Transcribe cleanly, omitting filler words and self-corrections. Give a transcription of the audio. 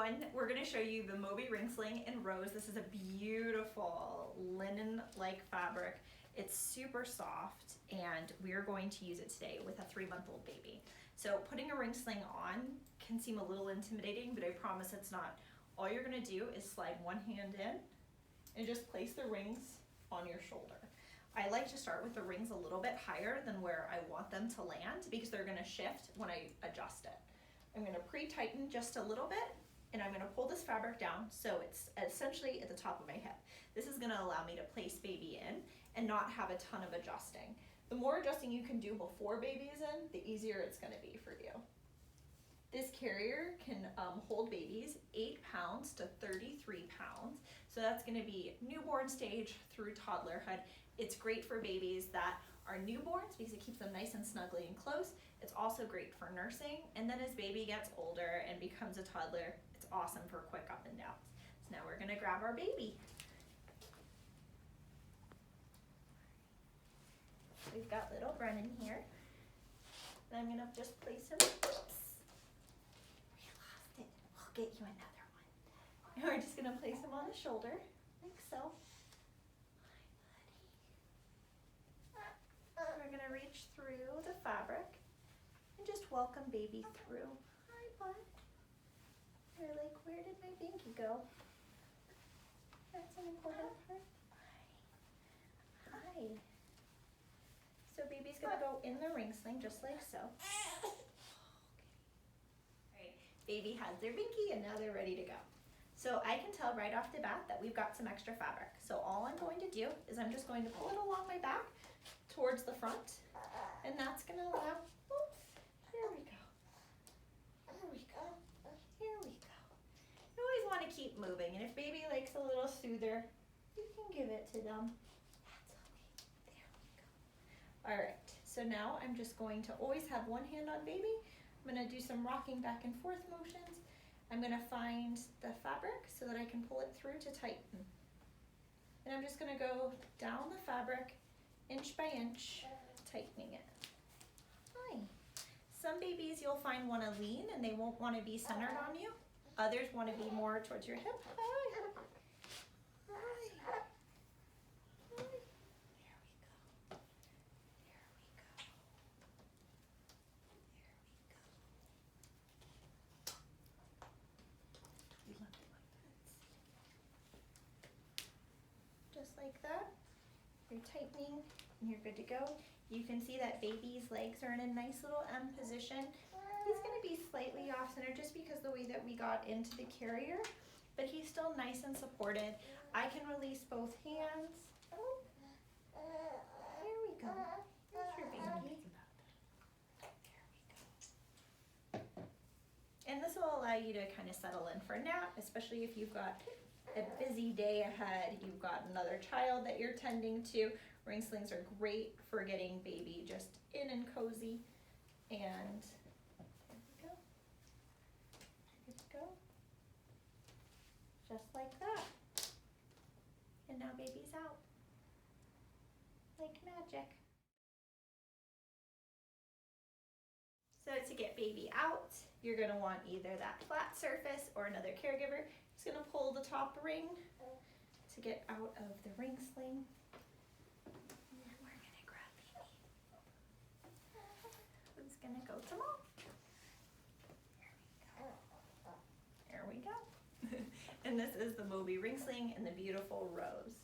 everyone. We're going to show you the Moby Ring Sling in rose. This is a beautiful linen-like fabric. It's super soft and we're going to use it today with a 3-month-old baby. So putting a ring sling on can seem a little intimidating, but I promise it's not. All you're going to do is slide one hand in and just place the rings on your shoulder. I like to start with the rings a little bit higher than where I want them to land because they're going to shift when I adjust it. I'm going to pre-tighten just a little bit and I'm going to pull this fabric down so it's essentially at the top of my hip. This is going to allow me to place baby in and not have a ton of adjusting. The more adjusting you can do before baby is in, the easier it's going to be for you. This carrier can hold babies 8 pounds to 33 pounds. So that's going to be newborn stage through toddlerhood. It's great for babies that are newborns because it keeps them nice and snugly and close. It's also great for nursing. And then as baby gets older and becomes a toddler, it's awesome for quick up and downs. So now we're going to grab our baby. We've got little Brennan here. And I'm going to just place him. Oops. We lost it. We'll get you another one. And we're just going to place him on the shoulder, like so. We're going to reach through the fabric and just welcome baby through. Hi, bud. You're like, where did my binky go? That's an important part. Hi. So baby's going to go in the ring sling just like so. Okay. All right, baby has their binky and now they're ready to go. So I can tell right off the bat that we've got some extra fabric. So all I'm going to do is I'm just going to pull it along my back towards the front, and that's going to allow, oops, here we go, here we go, here we go. You always want to keep moving, and if baby likes a little soother, you can give it to them. That's okay, there we go. All right, so now I'm just going to always have one hand on baby. I'm going to do some rocking back and forth motions. I'm going to find the fabric so that I can pull it through to tighten. And I'm just going to go down the fabric inch by inch, tightening it. Hi. Some babies you'll find want to lean and they won't want to be centered on you. Others want to be more towards your hip. Hi. Hi. Hi. There we go. There we go. There we go. Just like that. You're tightening and you're good to go. You can see that baby's legs are in a nice little M position. He's going to be slightly off center just because the way that we got into the carrier, but he's still nice and supported. I can release both hands. Oh, here we go. There's your baby. There we go. And this will allow you to kind of settle in for a nap, especially if you've got a busy day ahead, you've got another child that you're tending to. Ring slings are great for getting baby just in and cozy. And there we go. Good to go. Just like that. And now baby's out. Like magic. So to get baby out, you're going to want either that flat surface or another caregiver. Just going to pull the top ring to get out of the ring sling. And then we're going to grab baby. Who's going to go to mom? There we go. There we go. And this is the Moby Ring Sling in the beautiful rose.